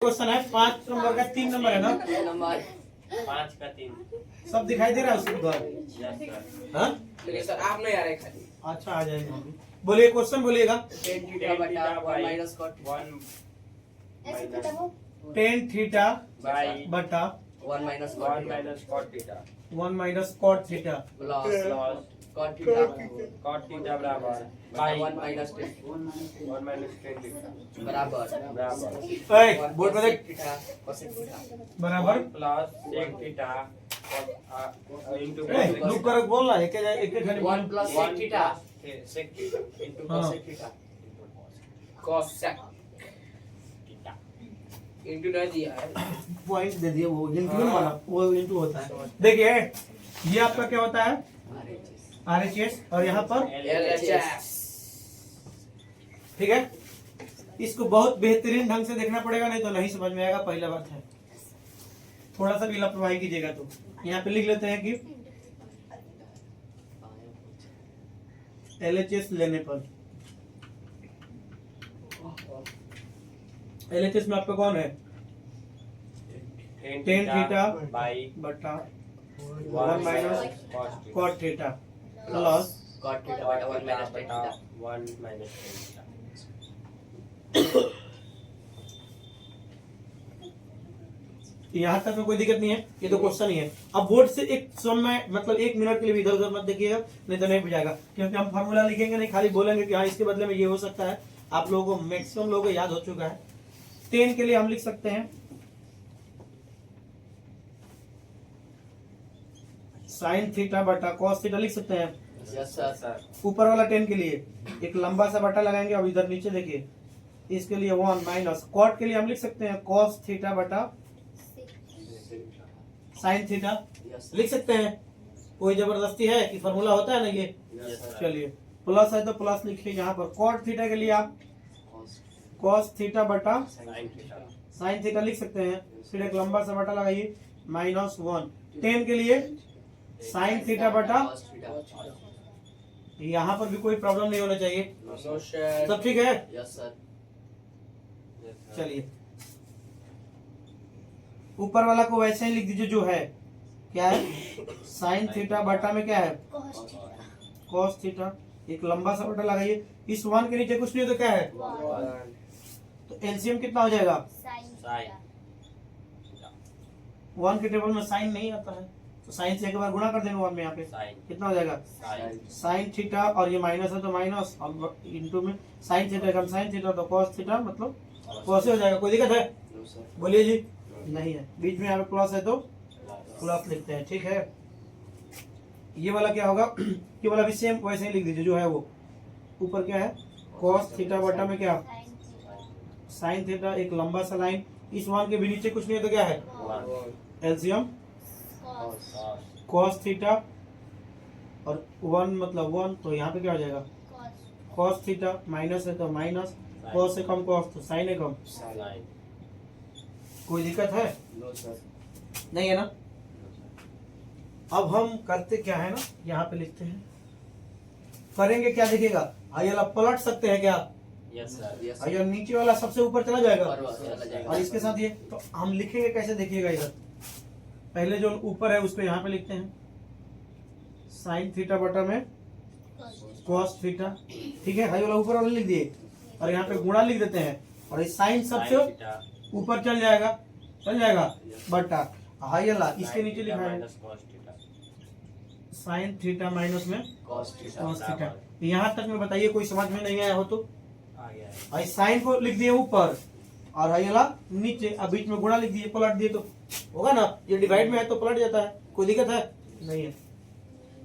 Question है 5 number का 3 number है ना, 5 का 3। सब दिखाई दे रहा है उसके द्वारा? हाँ सर आप नहीं आ रहे खाली। अच्छा आ जाएगा। बोलिए क्वेश्चन बोलिएगा। tan थीटा बटा 1 माइनस cot 10 थीटा बाई बटा 1 minus 1 minus cot theta 1 minus cot theta plus plus cot theta cot theta बराबर by 1 minus 1 minus tan theta बराबर बराबर बोर्ड पर देख। थीटा cosec थीटा बराबर plus sec theta into look कर बोल रहा है एक एक 1 plus sec theta sec theta into हाँ। cosec theta cosec theta into नहीं दिया है। पॉइंट दे दिए, वो इनटू वाला वो इनटू होता है। देखिए ये आपका क्या होता है आरएचएस और यहाँ पर LHS ठीक है। इसको बहुत बेहतरीन ढंग से देखना पड़ेगा, नहीं तो नहीं समझ में आएगा। पहला बात है थोड़ा सा भी लापरवाही कीजिएगा तो यहाँ पे लिख लेते हैं कि एलएचएस लेने पर एलएचएस में आपका कौन है tan tan थीटा बाई बटा 1 minus cos theta cot theta plus cot theta बटा 1 माइनस tan बटा थीटा 1 माइनस tan थीटा। यहाँ तक में कोई दिक्कत नहीं है, ये तो क्वेश्चन ही है। अब बोर्ड से एक समय मतलब 1 मिनट के लिए भी इधर उधर मत देखिएगा, नहीं तो नहीं बुझाएगा। क्योंकि हम फार्मूला लिखेंगे नहीं, खाली बोलेंगे कि हाँ इसके बदले में ये हो सकता है। आप लोगों को मैक्सिमम लोगों को याद हो चुका है। 10 के लिए हम लिख सकते हैं साइन थीटा बटा कॉस थीटा लिख सकते हैं। यस सर ऊपर वाला 10 के लिए एक लंबा सा बटा लगाएंगे। अब इधर नीचे देखिए, इसके लिए 1 माइनस कॉट के लिए हम लिख सकते हैं कॉस थीटा बटा साइन थीटा यस लिख सकते हैं। कोई जबरदस्ती है कि फॉर्मूला होता है ना ये। चलिए प्लस है तो प्लस लिखिए। यहाँ पर कॉट थीटा के लिए आप कॉस थीटा बटा sin थीटा साइन थीटा लिख सकते हैं। फिर एक लंबा सा बटा लगाइए -1। 10 के लिए साइन थीटा बटा, cos थीटा यहाँ पर भी कोई प्रॉब्लम नहीं होना चाहिए, नो सर सब ठीक है। यस सर चलिए ऊपर वाला को वैसे ही लिख दीजिए जो है। क्या है साइन थीटा बटा में क्या है कॉस थीटा। एक लंबा सा बटा लगाइए। इस 1 के नीचे कुछ नहीं तो क्या है, तो एलसीएम कितना हो जाएगा। sin 1 के टेबल में साइन नहीं आता है, तो साइन से एक बार गुणा कर देंगे 1 में। यहाँ पे sin कितना हो जाएगा sin साइन थीटा, और ये माइनस है तो माइनस, और इंटू में साइन थीटा का साइन थीटा तो कॉस थीटा, मतलब कॉस हो जाएगा। कोई दिक्कत है नो सर बोलिए जी। नहीं है, बीच में यहाँ पे प्लस है तो प्लस लिखते हैं, ठीक है। ये वाला क्या होगा, ये वाला भी सेम वैसे ही लिख दीजिए जो है वो। ऊपर क्या है cos थीटा बटा में क्या साइन थीटा, एक लंबा सा लाइन। इस 1 के भी नीचे कुछ नहीं है तो क्या है 1 एलसीएम cos cos थीटा और 1 मतलब 1, तो यहाँ पे क्या हो जाएगा cos थीटा। माइनस है तो माइनस, cos से कम cos तो sin है कम। sin कोई दिक्कत है नो सर नहीं है ना। अब हम करते क्या है ना, यहाँ पे लिखते हैं करेंगे क्या देखिएगा। आइए पलट सकते हैं क्या, yes sir यस आइए नीचे वाला सबसे ऊपर चला जाएगा ऊपर वाला चला जाएगा। और इसके साथ ये, तो हम लिखेंगे कैसे देखिएगा। इधर पहले जो ऊपर है उसको यहाँ पे लिखते हैं साइन थीटा बटा में cos थीटा, ठीक है। हाई वाला ऊपर वाला लिख दिए और यहाँ पे गुणा लिख देते हैं, और ये साइन sin सबसे थीटा ऊपर चल जाएगा बटा हाई वाला इसके नीचे लिखा है minus cos theta sine theta minus में cos थीटा cos थीटा। यहाँ तक में बताइए कोई समझ में नहीं आया हो तो। आ गया है। और साइन को लिख दिए ऊपर और हाई वाला नीचे, अब बीच में गुणा लिख दिए, पलट दिए तो होगा ना। ये डिवाइड में है तो पलट जाता है, कोई दिक्कत है नहीं है।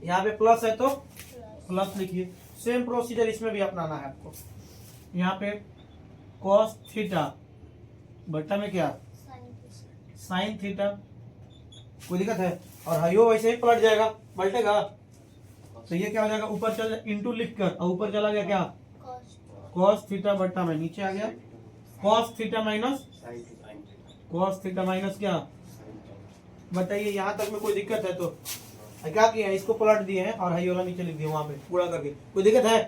यहाँ पे प्लस है तो प्लस लिखिए। सेम प्रोसीजर इसमें भी अपनाना है आपको। यहाँ पे cos थीटा बटा में क्या साइन थीटा, कोई दिक्कत है। और हाइयो वैसे ही पलट जाएगा, पलटेगा तो ये क्या हो जाएगा ऊपर चल इंटू लिख कर, और ऊपर चला गया क्या cos थीटा बटा में नीचे आ गया cos theta minus sin theta cos theta minus क्या। बताइए यहाँ तक में कोई दिक्कत है तो क्या किया है, इसको पलट दिए हैं और हाई वाला नीचे लिख दिया वहां पे पूरा करके, कोई दिक्कत है।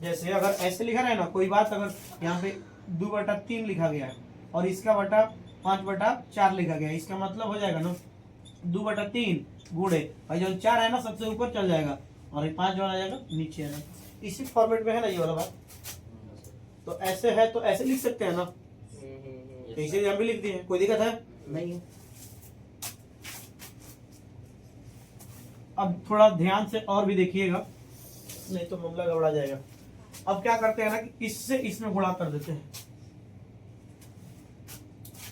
जैसे अगर ऐसे लिखा रहे ना कोई बात, अगर यहाँ पे 2/3 लिखा गया है और इसका बटा 5/4 लिखा गया। इसका मतलब हो जाएगा ना 2/3 गुणे भाई जो 4 है ना सबसे ऊपर चल जाएगा और ये 5 वाला आ जाएगा नीचे है ना। इसी फॉर्मेट में है ना ये वाला बात। तो ऐसे है तो ऐसे लिख सकते हैं ना, तो इसे हम भी लिख दिए, कोई दिक्कत है नहीं है। अब थोड़ा ध्यान से और भी देखिएगा, नहीं तो मामला गड़बड़ा जाएगा। अब क्या करते हैं ना कि इससे इसमें गुणा कर देते हैं।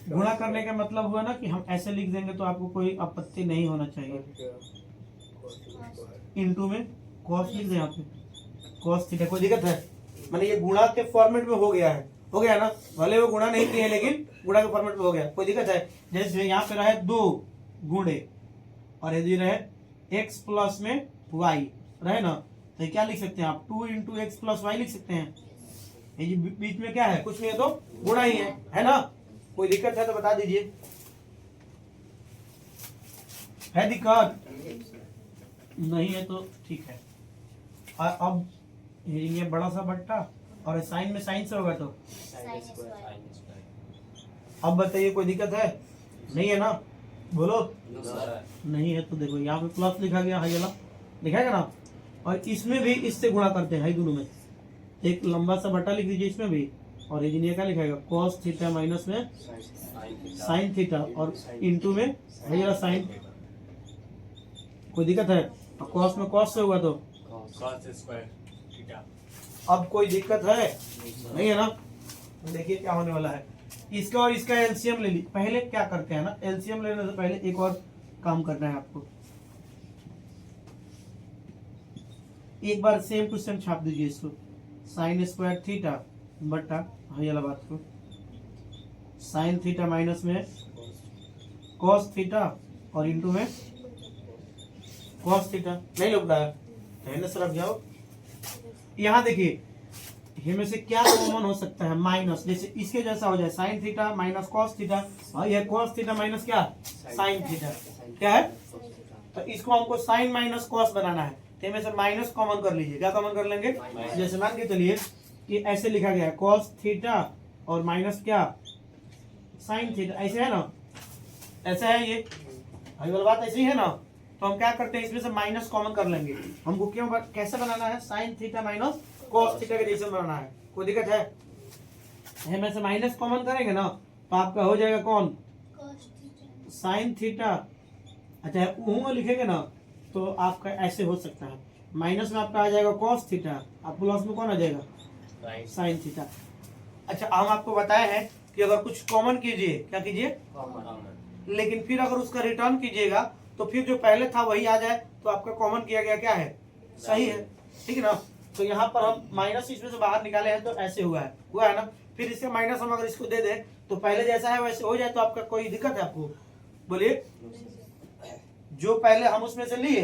गुणा करने का मतलब हुआ ना कि हम ऐसे लिख देंगे तो आपको कोई आपत्ति नहीं होना चाहिए। इनटू में कॉस लिख दें, यहाँ पे कॉस थीटा, कोई दिक्कत है? माने ये गुणा के फॉर्मेट में हो गया है, हो गया ना, भले वो गुणा नहीं किए लेकिन गुणा के फॉर्मेट में हो गया, कोई दिक्कत है? जैसे यहाँ पे रहे 2 गुणे और यदि रहे x प्लस में y रहे ना, तो क्या लिख सकते हैं आप 2 इंटू एक्स प्लस वाई लिख सकते हैं। ये जो बीच में क्या है, कुछ नहीं है तो गुणा ही है ना। कोई दिक्कत है तो बता दीजिए, है दिक्कत? नहीं है तो ठीक है। और अब ये बड़ा सा बट्टा और साइन में साइन से होगा तो अब बताइए कोई दिक्कत है? नहीं है ना, बोलो। नहीं है तो देखो यहाँ पे प्लस लिखा गया है, वाला दिखाएगा ना। और इसमें भी इससे गुणा करते हैं, दोनों में एक लंबा सा बट्टा लिख दीजिए इसमें भी, और ये क्या लिखाएगा कॉस थीटा माइनस में साइन थीटा और इनटू में है साइन। कोई दिक्कत है? कॉस में कॉस से होगा तो अब कोई दिक्कत है नहीं है ना। देखिए क्या होने वाला है, इसका और इसका एलसीएम ले ली। पहले क्या करते हैं ना, एलसीएम लेने से पहले एक और काम करना है आपको। एक बार सेम टू सेम छाप दीजिए इसको, साइन स्क्वायर थीटा बट्टा है वाला बात को साइन थीटा माइनस में कॉस थीटा और इनटू में कॉस थीटा। नहीं लोग रहने से रख जाओ। यहाँ देखिए इनमें से क्या कॉमन हो सकता है, माइनस, जैसे इसके जैसा हो जाए sign theta minus cos theta, और यह कॉस थीटा माइनस क्या साइन थीटा, क्या है? तो इसको हमको साइन माइनस कॉस बनाना है, तो इनमें से माइनस कॉमन कर लीजिए। क्या कॉमन कर लेंगे? जैसे मान के चलिए कि ऐसे लिखा गया है कॉस थीटा और माइनस क्या साइन थीटा, ऐसे है ना, ऐसा है ये वाली बात, ऐसी है ना। तो हम क्या करते हैं, इसमें से माइनस कॉमन कर लेंगे। हमको क्यों कैसे बनाना है, sign theta minus cos theta के जैसे बनाना है। कोई दिक्कत है? इसमें से माइनस कॉमन करेंगे ना तो आपका हो जाएगा कौन साइन थीटा। अच्छा लिखेंगे ना तो आपका ऐसे हो सकता है, माइनस में आपका आ जाएगा कॉस थीटा, आप प्लस में कौन आ जाएगा साइन थीटा। अच्छा हम आपको बताए हैं कि अगर कुछ कॉमन कीजिए, क्या कीजिए, लेकिन फिर अगर उसका रिटर्न कीजिएगा तो फिर जो पहले था वही आ जाए, तो आपका कॉमन किया गया क्या है, सही है, ठीक है ना। तो यहाँ पर हम माइनस इसमें से बाहर निकाले हैं तो ऐसे हुआ है ना। फिर इसका माइनस हम अगर इसको दे दें तो पहले जैसा है वैसे हो जाए, तो आपका कोई दिक्कत है आपको? बोलिए। जो पहले हम उसमें से लिए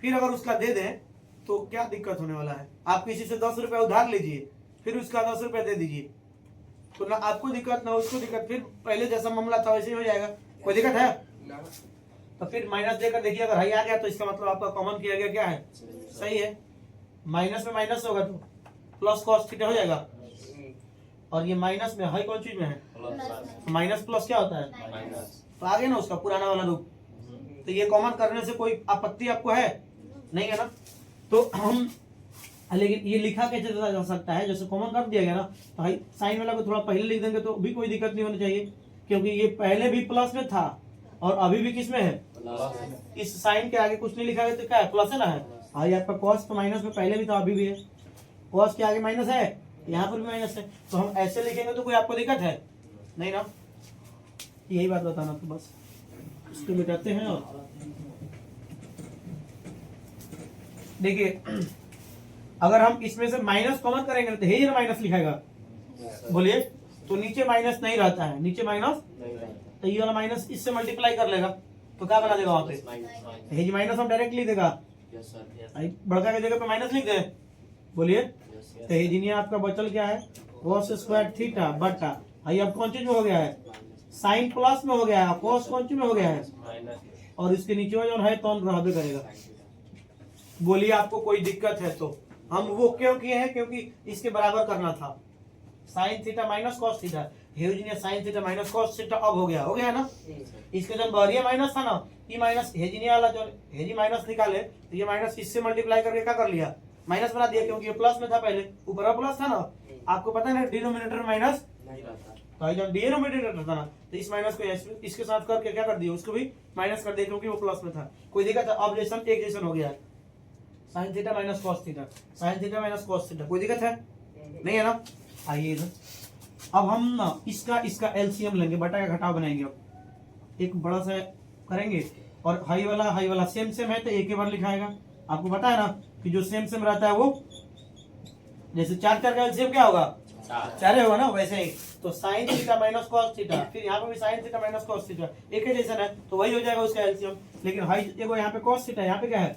फिर अगर उसका दे दें तो क्या दिक्कत होने वाला है? आप किसी से 10 रुपए उधार लीजिए फिर उसका 10 रुपए दे दीजिए, तो ना आपको दिक्कत ना उसको दिक्कत, फिर पहले जैसा मामला था वैसे ही हो जाएगा। कोई दिक्कत है? तो फिर माइनस देकर देखिए, अगर हाई आ गया तो इसका मतलब आपका कॉमन किया गया क्या है, सही है। माइनस में माइनस होगा तो प्लस कॉस थीटा हो जाएगा, और ये माइनस में हाई कौन चीज में है, माइनस प्लस क्या होता है, तो आ गया ना उसका पुराना वाला रूप। तो ये कॉमन करने से कोई आपत्ति आपको है नहीं है ना। तो हम लेकिन ये लिखा कैसे जा सकता है, जैसे कॉमन कर दिया गया ना, तो हाई साइन वाला को थोड़ा पहले लिख देंगे तो भी कोई दिक्कत नहीं होनी चाहिए, क्योंकि ये पहले भी प्लस में था और अभी भी किस में है, इस साइन के आगे कुछ नहीं लिखा है तो क्या है, प्लस है ना है। हाँ ये आपका कॉस तो माइनस में पहले भी था अभी भी है, कॉस के आगे माइनस है, यहाँ पर भी माइनस है, तो हम ऐसे लिखेंगे तो कोई आपको दिक्कत है नहीं ना। यही बात बताना, तो बस इसको मिटाते हैं। और देखिए अगर हम इसमें से माइनस कॉमन करेंगे तो ये माइनस लिखाएगा, बोलिए, तो नीचे माइनस नहीं रहता है, नीचे माइनस, तो ये वाला माइनस इससे मल्टीप्लाई कर लेगा तो क्या बना देगा वहां पे, ये माइनस हम डायरेक्ट लिख देगा, बड़का की जगह पे माइनस लिख दे, बोलिए। तो ये आपका बचल क्या है, cos स्क्वायर थीटा बटा, अब कौन चीज में हो गया है, साइन प्लस में हो गया है, cos कौन चीज में हो गया है, और इसके नीचे जो है तो रहबे करेगा। बोलिए आपको कोई दिक्कत है तो? हम वो क्यों किए हैं, क्योंकि इसके बराबर करना था, sine theta minus cos theta, हेजिनियस sine theta minus cos theta अब हो गया ना। इसके जब बाहरिया माइनस था ना, ई माइनस हेजिनिया वाला जो हेजी माइनस निकाले तो ये माइनस इससे मल्टीप्लाई करके क्या कर लिया, माइनस बना दिया, क्योंकि ये प्लस में था पहले, ऊपर प्लस था ना। आपको पता है ना डिनोमिनेटर में माइनस, तो जब डिनोमिनेटर था ना तो इस माइनस को इसके साथ करके क्या कर दिया, उसको भी माइनस कर दिया क्योंकि वो प्लस में था। कोई दिक्कत है? अब जैसन एक जैसन हो गया है, sign theta minus cos theta, sign theta minus cos theta, कोई दिक्कत है नहीं है ना। आइए इधर, अब हम ना इसका एलसीएम लेंगे, बटा का घटाव बनाएंगे। अब एक बड़ा सा करेंगे और हाई वाला सेम है तो एक ही बार लिखाएगा। आपको पता है ना कि जो सेम रहता है वो, जैसे 4 का एलसीएम क्या होगा, 4 होगा ना, वैसे ही तो sine theta minus cos theta, फिर यहाँ पे भी sign theta minus cos theta, एक ही जैसा है तो वही हो जाएगा उसका एलसीएम। लेकिन हाई देखो यहाँ पे कॉस थीटा, यहाँ पे क्या है,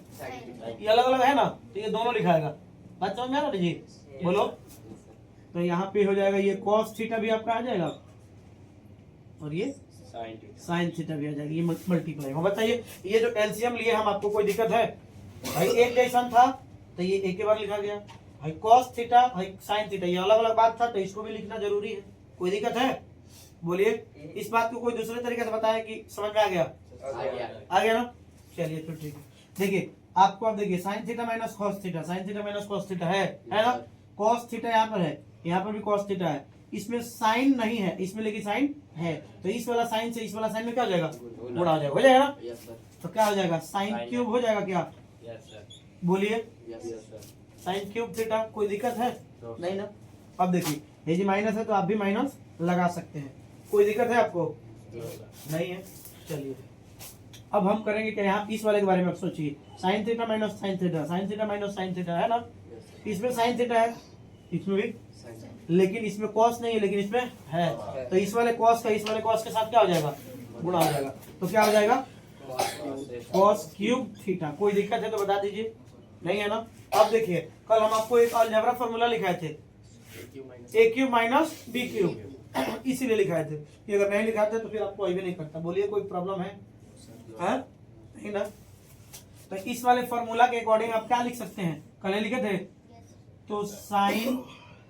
ये अलग अलग है ना, तो ये दोनों लिखाएगा। बात समझ में आ रहा है जी? बोलो। तो यहाँ पे हो जाएगा ये कॉस थीटा भी आपका आ जाएगा और ये साइन थीटा भी आ जाएगा, ये मल्टीप्लाई हो। बताइए ये जो एलसीएम लिए हम, आपको कोई दिक्कत है भाई? एक जैसा था तो ये एक ही बार लिखा गया भाई, कॉस थीटा भाई साइन थीटा, ये अलग अलग बात था तो इसको भी लिखना जरूरी है। कोई दिक्कत है? बोलिए। इस बात को कोई दूसरे तरीके से बताया कि समझ में आ गया? आ गया ना। चलिए फिर ठीक है। देखिए आपको, अब देखिए sign theta minus cos theta, sign theta minus cos theta है ना। कॉस थीटा यहाँ पर है, यहाँ पर भी कॉस थीटा है, इसमें साइन नहीं है, इसमें लेकिन साइन है, तो इस वाला साइन से इस वाला साइन में क्या हो जाएगा, गुणा हो जाएगा, हो जाएगा ना। तो क्या हो जाएगा, साइन क्यूब हो जाएगा क्या? बोलिए। साइन क्यूब थीटा, कोई दिक्कत है नहीं ना। अब देखिए ये जी माइनस है तो आप भी माइनस लगा सकते हैं, कोई दिक्कत है आपको? नहीं है। चलिए अब हम करेंगे क्या, यहाँ इस वाले के बारे में आप सोचिए, sign theta minus sine theta, sign theta minus sine theta है ना। इसमें साइन थीटा है, इसमें भी, लेकिन इसमें कॉस नहीं है, लेकिन इसमें है, तो इस वाले कॉस का इस वाले कॉस के साथ क्या हो जाएगा, गुणा हो जाएगा। तो क्या हो जाएगा, कॉस क्यूब थीटा। कोई दिक्कत है तो बता दीजिए, नहीं है ना। अब देखिए कल हम आपको एक अलजेब्रा फॉर्मूला लिखाए थे, ए क्यूब माइनस बी क्यूब, इसीलिए लिखाए थे। कि अगर नहीं लिखाते तो फिर आपको कोई भी नहीं करता। बोलिए कोई प्रॉब्लम है? नहीं ना। तो इस वाले फॉर्मूला के अकॉर्डिंग आप क्या लिख सकते हैं, कल लिखे थे, तो sine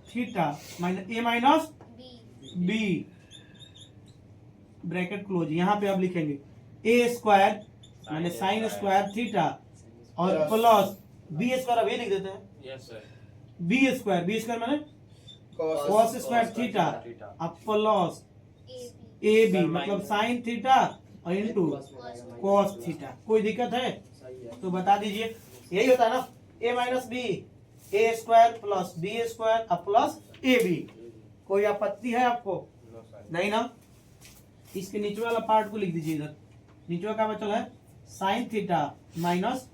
theta minus a minus b, bracket close, यहाँ पे आप लिखेंगे a square minus sine square theta और प्लस बी स्क्वायर, अभी लिख देते हैं, बी स्क्वायर माने कॉस स्क्वायर थीटा अब प्लस ए बी, मतलब साइन थीटा और इनटू कॉस थीटा। कोई दिक्कत है तो बता दीजिए। यही होता है ना, ए माइनस बी, ए स्क्वायर प्लस बी स्क्वायर अब प्लस ए बी। कोई आपत्ति है आपको? नहीं ना। इसके नीचे वाला पार्ट को लिख दीजिए इधर, नीचे का बचल है sign theta minus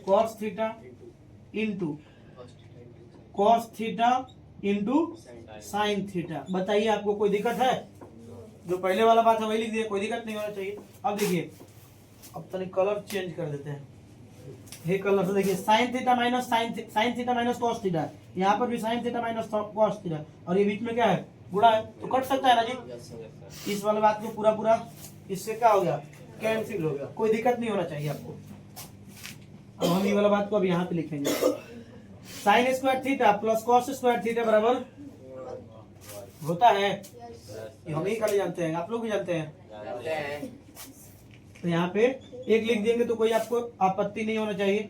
cos theta into cos theta into sine theta. बताइए आपको कोई दिक्कत है? जो पहले वाला बात है वही लिख दिए, कोई दिक्कत नहीं होना चाहिए। अब देखिए, अब तनिक कलर चेंज कर देते हैं, ये कलर से देखिए, sign theta minus sign theta minus cos theta, यहाँ पर भी sign theta minus cos theta, और ये बीच में क्या है, गुणा है, तो कट सकता है ना जी। इस वाले बात को पूरा इससे क्या हो गया, कैंसिल हो गया। कोई दिक्कत नहीं होना चाहिए आपको। अब हम ये वाला बात को अब यहाँ पे लिखेंगे, sign square theta plus cos square theta बराबर होता है, हम ही खाली जानते हैं, आप लोग भी जानते हैं। तो यहाँ पे एक लिख देंगे तो कोई आपको आपत्ति नहीं होना चाहिए।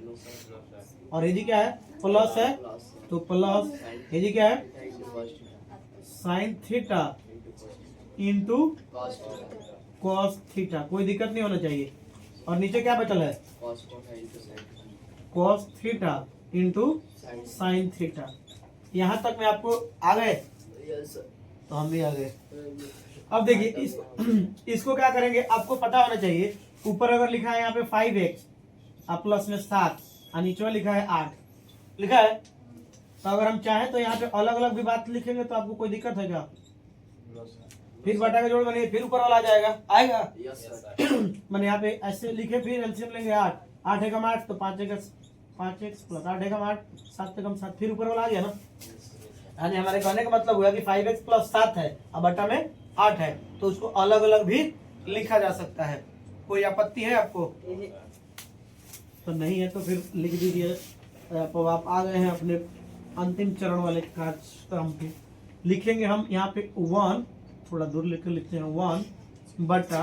और ये जी क्या है, प्लस है, तो प्लस ये जी क्या है, sine theta into cos theta. कोई दिक्कत नहीं होना चाहिए। और नीचे क्या बचल है, cos theta into sine theta. यहाँ तक में आपको आ गए? तो हम भी आ गए। अब देखिए इसको क्या करेंगे, आपको पता होना चाहिए, ऊपर अगर लिखा है यहाँ पे 5x और प्लस में 7 और नीचे लिखा है 8 लिखा है, तो अगर हम चाहें तो यहाँ पे अलग अलग भी बात लिखेंगे तो आपको कोई दिक्कत है क्या? फिर बटा का जोड़ बनेगा, फिर ऊपर वाला आ जाएगा, आएगा। मैंने यहाँ पे ऐसे लिखे, फिर एलसीएम लेंगे 8 एकम 8 तो 5x प्लस 8 एकम 8 7 एकम 7, फिर ऊपर वाला आ गया ना। यानी हमारे कहने का मतलब हुआ कि 5x प्लस 7 है और बटा में 8 है, तो उसको अलग अलग भी लिखा जा सकता है। कोई आपत्ति है आपको? तो नहीं है तो फिर लिख दीजिए। तो आप आ गए हैं अपने अंतिम चरण वाले कार्यक्रम पे। लिखेंगे हम यहाँ पे 1 थोड़ा दूर लेकर लिखते हैं 1 बटा,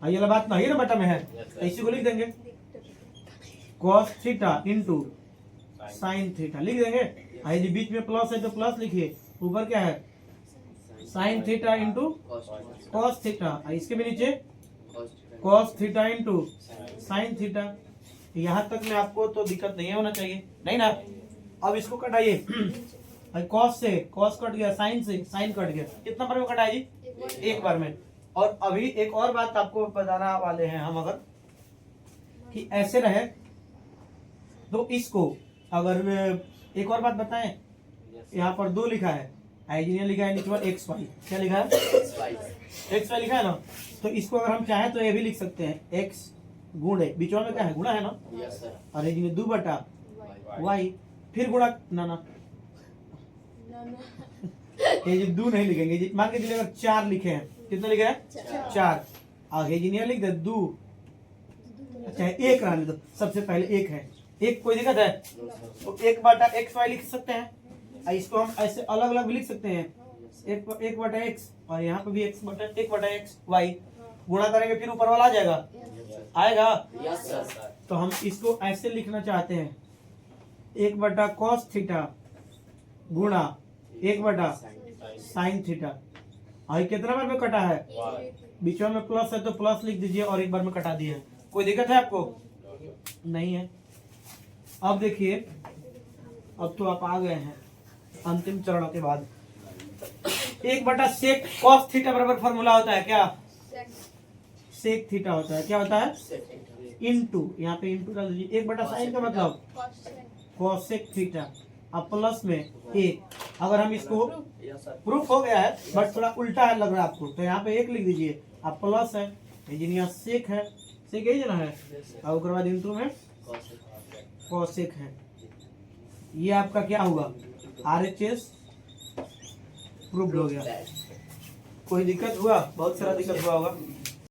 ये वाला बात नहीं है ना, बटा में है, तो इसी को लिख देंगे cos theta into sine theta लिख देंगे। ये जो बीच में प्लस है तो प्लस लिखिए, ऊपर क्या है sine theta into cos theta, इसके भी नीचे cos theta into sine theta. यहाँ तक में आपको तो दिक्कत नहीं होना चाहिए, नहीं ना। अब इसको कटाइए, cos से cos कट गया, साइन से साइन कट गया, कितना बार में कटा है जी, एक बार में। और अभी एक और बात आपको बताना वाले हैं हम, अगर कि ऐसे रहे तो इसको अगर एक और बात बताएं, यहाँ पर 2 लिखा है, इंजीनियर लिखा है नीचे पर एक्स वाई, क्या लिखा है एक्स वाई लिखा है ना, तो इसको अगर हम चाहें तो ये भी लिख सकते हैं एक्स गुणे, बीच में क्या है गुणा है ना, यस सर, और इंजीनियर 2 बटा वाई, फिर गुणा ना ये जो 2 नहीं लिखेंगे जी, मान के चलिए अगर 4 लिखे हैं, कितना लिखे हैं 4, आगे इंजीनियर लिख दे 2, अच्छा 1 रहने दो, सबसे पहले 1 है, 1 कोई दिक्कत है तो 1 बटा एक्स वाई लिख सकते हैं। इसको हम ऐसे अलग अलग भी लिख सकते हैं, 1 बटा एक्स, और यहाँ पे भी 1 बटा एक्स वाई, गुणा करेंगे फिर ऊपर वाला आ जाएगा, आएगा। यस सर, तो हम इसको ऐसे लिखना चाहते हैं 1 बटा कॉस थीटा गुणा 1 बटा साइन थीटा। और कितना बार में कटा है, बीच में प्लस है तो प्लस लिख दीजिए और एक बार में कटा दिया है, कोई दिक्कत है आपको, नहीं है। अब देखिए, अब तो आप आ गए हैं अंतिम चरण के बाद। 1 बटा सेक कॉस थीटा बराबर फॉर्मूला होता है क्या, सेक थीटा होता है, क्या होता है इनटू, यहाँ पे इनटू डाल दीजिए, 1 बटा साइन का मतलब कॉसेक थीटा, अब प्लस में 1। अगर हम इसको यस सर, प्रूफ हो गया है बट थोड़ा उल्टा है लग रहा है आपको, तो यहाँ पे 1 लिख दीजिए, अब प्लस है, इंजीनियर सेक है, सेक यही ना है, और उसके बाद इनटू में कॉसेक है। ये आपका क्या हुआ RHS प्रूफ हो गया। कोई दिक्कत हुआ, बहुत सारा दिक्कत हुआ होगा।